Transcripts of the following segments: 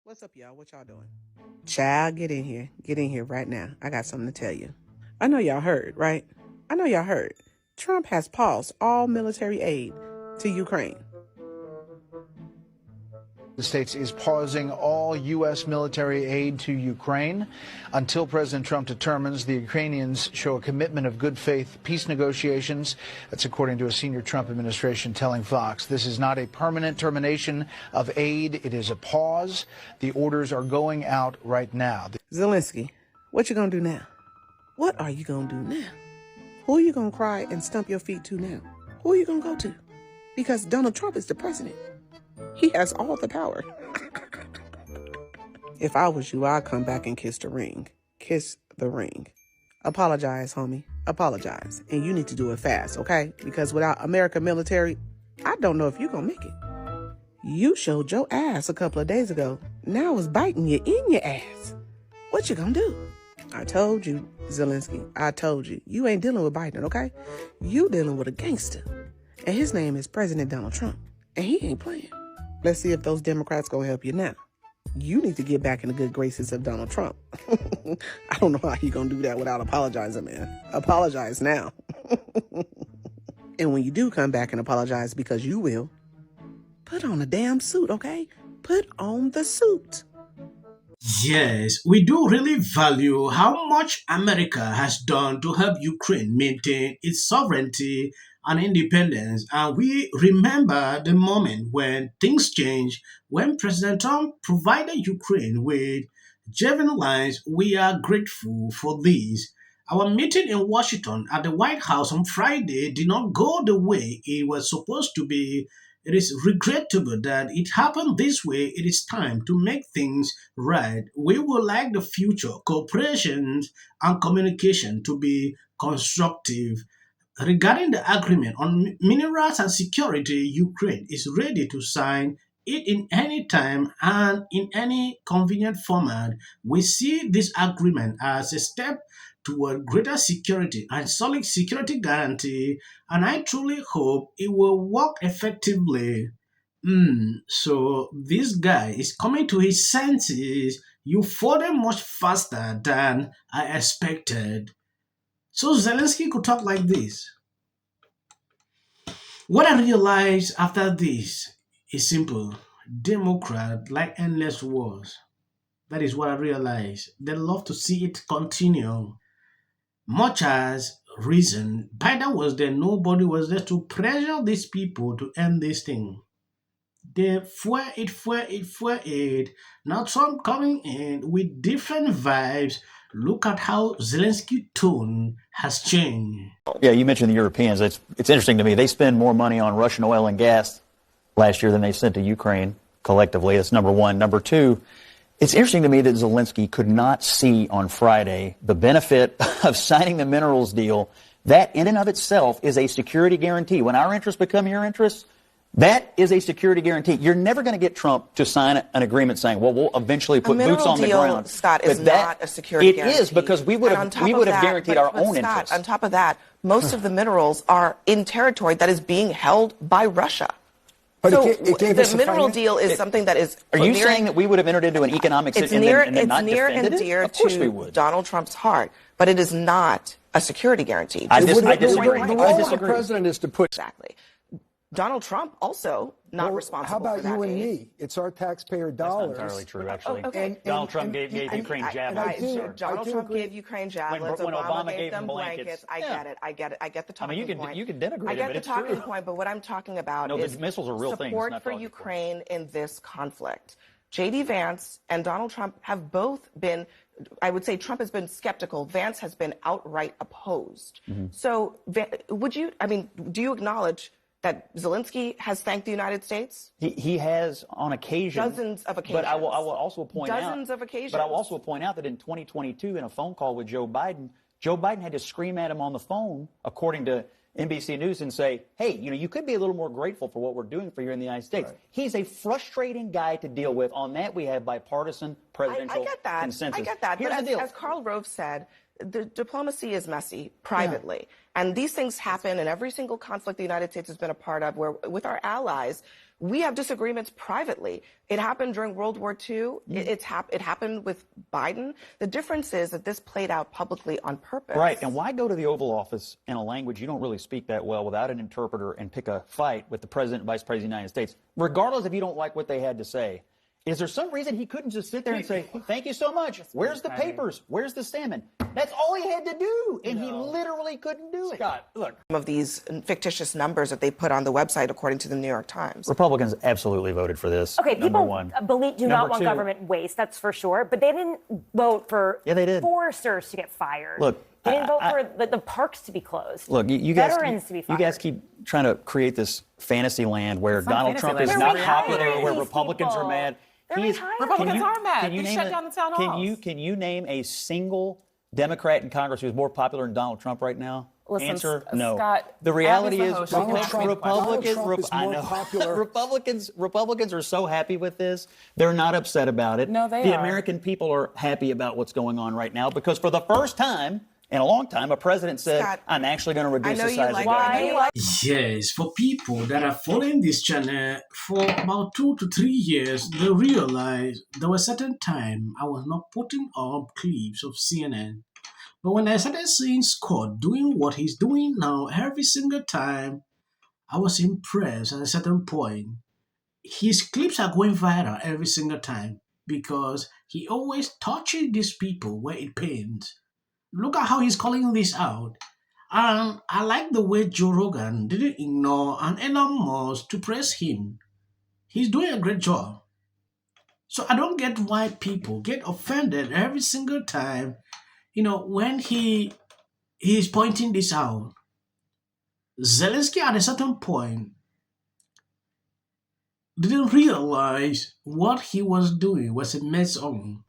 What's up, y'all? What y'all doing? Child, get in here. Get in here right now. I got something to tell you. I know y'all heard, right? I know y'all heard. Trump has paused all military aid to Ukraine. The States is pausing all U.S. military aid to Ukraine until President Trump determines the Ukrainians show a commitment of good faith peace negotiations. That's according to a senior Trump administration telling Fox. This is not a permanent termination of aid. It is a pause. The orders are going out right now. Zelensky, what you gonna do now? What are you gonna do now? Who are you gonna cry and stump your feet to now? Who are you gonna go to? Because Donald Trump is the president. He has all the power. If I was you, I'd come back and kiss the ring. Kiss the ring. Apologize, homie. Apologize. And you need to do it fast, okay? Because without American military, I don't know if you're gonna make it. You showed your ass a couple of days ago. Now it's biting you in your ass. What you gonna do? I told you, Zelensky. I told you. You ain't dealing with Biden, okay? You dealing with a gangster. And his name is President Donald Trump. And he ain't playing. Let's see if those Democrats gonna help you now. You need to get back in the good graces of Donald Trump. I don't know how you gonna do that without apologizing, man. Apologize now. And when you do come back and apologize, because you will, put on a damn suit, okay? Put on the suit. Yes, we do really value how much America has done to help Ukraine maintain its sovereignty and independence. And we remember the moment when things changed, when President Trump provided Ukraine with javelins. We are grateful for this. Our meeting in Washington at the White House on Friday did not go the way it was supposed to be. It is regrettable that it happened this way. It is time to make things right. We would like the future cooperation and communication to be constructive. Regarding the agreement on minerals and security, Ukraine is ready to sign it in any time and in any convenient format. We see this agreement as a step toward greater security and solid security guarantee, and I truly hope it will work effectively. So this guy is coming to his senses. You further much faster than I expected. So Zelensky could talk like this. What I realized after this is simple. Democrats like endless wars. That is what I realized. They love to see it continue. Much as reason, Biden was there, nobody was there to pressure these people to end this thing. They fuel it. Now Trump coming in with different vibes. Look at how Zelensky tone has changed. Yeah, you mentioned the Europeans. It's interesting to me. They spend more money on Russian oil and gas last year than they sent to Ukraine collectively. That's number one. Number two, it's interesting to me that Zelensky could not see on Friday the benefit of signing the minerals deal. That in and of itself is a security guarantee. When our interests become your interests, that is a security guarantee. You're never going to get Trump to sign an agreement saying, well, we'll eventually put boots on the ground. Scott, is not a security guarantee. It is, because we would have guaranteed our own interests. On top of that, most of the minerals are in territory that is being held by Russia. But so the mineral deal is something that is... Are you saying that we would have entered into an economic situation and then not defended it? It's near and dear Of course we would. to Donald Trump's heart, but it is not a security guarantee. I disagree. The role of the president is to put... Exactly. Donald Trump also not responsible How about for that you and aid. me? It's our taxpayer dollars. That's not entirely true, actually. Okay. Donald Trump gave Ukraine javelins. Donald Trump gave Ukraine javelins. When Obama gave them blankets. I get it. I get the talking point. You can denigrate it, I get but the it's talking true. point, but what I'm talking about is the missiles are real things, support not for talking Ukraine in this conflict. J.D. Vance and Donald Trump have both been, I would say Trump has been skeptical. Vance has been outright opposed. So do you acknowledge that Zelensky has thanked the United States? He has on occasion. Dozens of occasions. But I will also point out. Dozens of occasions. But I will also point out that in 2022, in a phone call with Joe Biden had to scream at him on the phone, according to NBC News, and say, hey, you could be a little more grateful for what we're doing for you in the United States. Right. He's a frustrating guy to deal with. On that, we have bipartisan presidential consensus. I get that. Here's but the deal. As Karl Rove said, the diplomacy is messy privately. Yeah. And these things happen in every single conflict the United States has been a part of, where with our allies, We have disagreements privately. It happened during World War II. It happened with Biden. The difference is that this played out publicly on purpose. Right. And why go to the Oval Office in a language you don't really speak that well without an interpreter and pick a fight with the President and Vice President of the United States, regardless if you don't like what they had to say? Is there some reason he couldn't just sit there and say, thank you so much. Where's the papers? Where's the salmon? That's all he had to do. And he literally couldn't do it. Scott, look. Some of these fictitious numbers that they put on the website, according to the New York Times. Republicans absolutely voted for this. Okay, number people one. do not want government waste, that's for sure. But they didn't vote for foresters to get fired. Look, they didn't vote for the parks to be closed. Look, you guys, veterans to be fired. You guys keep trying to create this fantasy land where Donald Trump is not popular, where Republicans are mad. Republicans are mad. They shut down the town halls. Can you name a single Democrat in Congress who's more popular than Donald Trump right now? Listen, Answer, no. Scott, the reality is Republicans are so happy with this. They're not upset about it. No, they The are. American people are happy about what's going on right now because for the first time in a long time, a president said, Scott, I'm actually going to reduce the size of like government. Yes, for people that are following this channel for about 2 to 3 years, they realize there was a certain time I was not putting up clips of CNN. But when I started seeing Scott doing what he's doing now every single time, I was impressed at a certain point. His clips are going viral every single time because he always touches these people where it pains. Look at how he's calling this out. And I like the way Joe Rogan didn't ignore and Elon Musk to praise him. He's doing a great job. So I don't get why people get offended every single time, when he's pointing this out. Zelenskyy at a certain point didn't realize what he was doing was a mess on.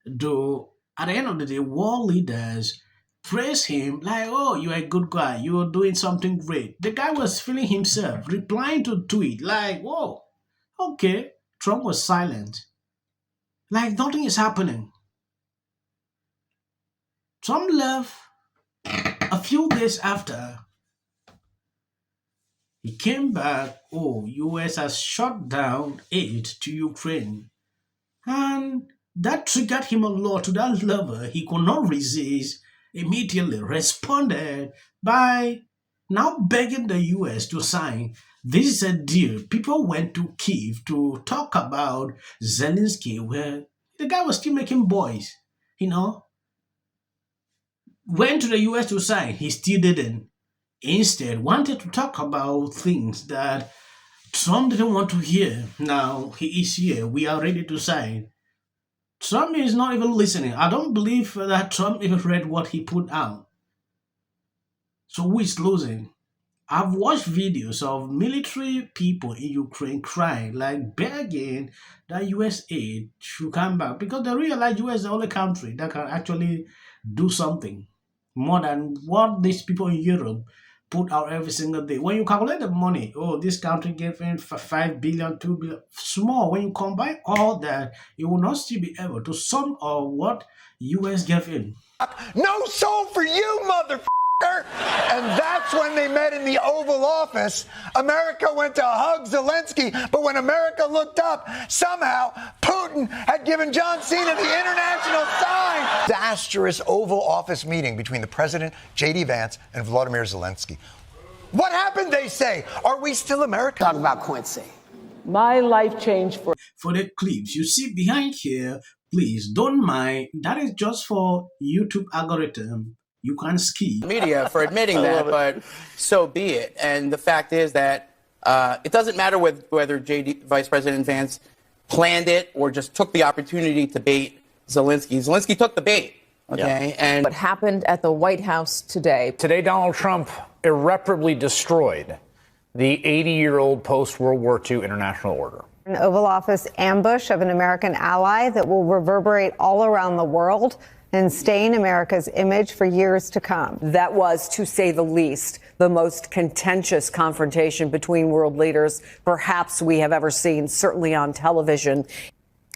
Though at the end of the day, world leaders praise him like, oh, you're a good guy. You're doing something great. The guy was feeling himself, replying to a tweet like, whoa, okay. Trump was silent. Like nothing is happening. Trump left a few days after. He came back, US has shut down aid to Ukraine. And that triggered him a lot to that level he could not resist, immediately responded by now begging the US to sign. This is a deal. People went to Kyiv to talk about Zelenskyy, where the guy was still making boys, Went to the US to sign. He still didn't. Instead, wanted to talk about things that Trump didn't want to hear. Now he is here. We are ready to sign. Trump is not even listening. I don't believe that Trump even read what he put out. So who is losing? I've watched videos of military people in Ukraine crying, like begging that US aid should come back because they realize US is the only country that can actually do something more than what these people in Europe put out every single day. When you calculate the money, this country gave in 5 billion, 2 billion, small. When you combine all that, you will not still be able to sum up what US gave in. No soul for you, motherfucker! And that's when they met in the Oval Office. America went to hug Zelensky, but when America looked up, somehow Putin had given John Cena the international sign. Disastrous Oval Office meeting between the president, J.D. Vance, and Volodymyr Zelensky. What happened, they say? Are we still America? Talk about Quincy. My life changed For the clips you see behind here, please don't mind. That is just for YouTube algorithm. You can skip. Media for admitting that, but so be it. And the fact is that it doesn't matter whether Vice President Vance planned it or just took the opportunity to bait Zelensky. Zelensky took the bait, okay? Yeah. And what happened at the White House today? Today, Donald Trump irreparably destroyed the 80-year-old post-World War II international order. An Oval Office ambush of an American ally that will reverberate all around the world and stain America's image for years to come. That was, to say the least, the most contentious confrontation between world leaders perhaps we have ever seen, certainly on television.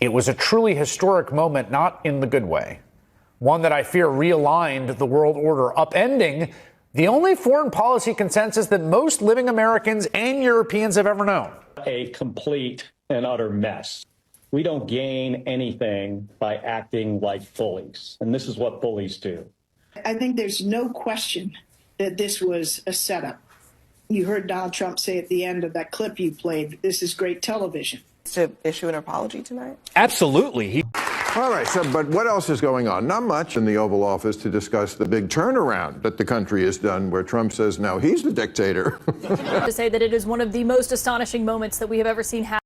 It was a truly historic moment, not in the good way. One that I fear realigned the world order, upending the only foreign policy consensus that most living Americans and Europeans have ever known. A complete and utter mess. We don't gain anything by acting like bullies, and this is what bullies do. I think there's no question that this was a setup. You heard Donald Trump say at the end of that clip you played, this is great television. To issue an apology tonight? Absolutely. All right, but what else is going on? Not much in the Oval Office to discuss the big turnaround that the country has done, where Trump says now he's the dictator. To say that it is one of the most astonishing moments that we have ever seen happen.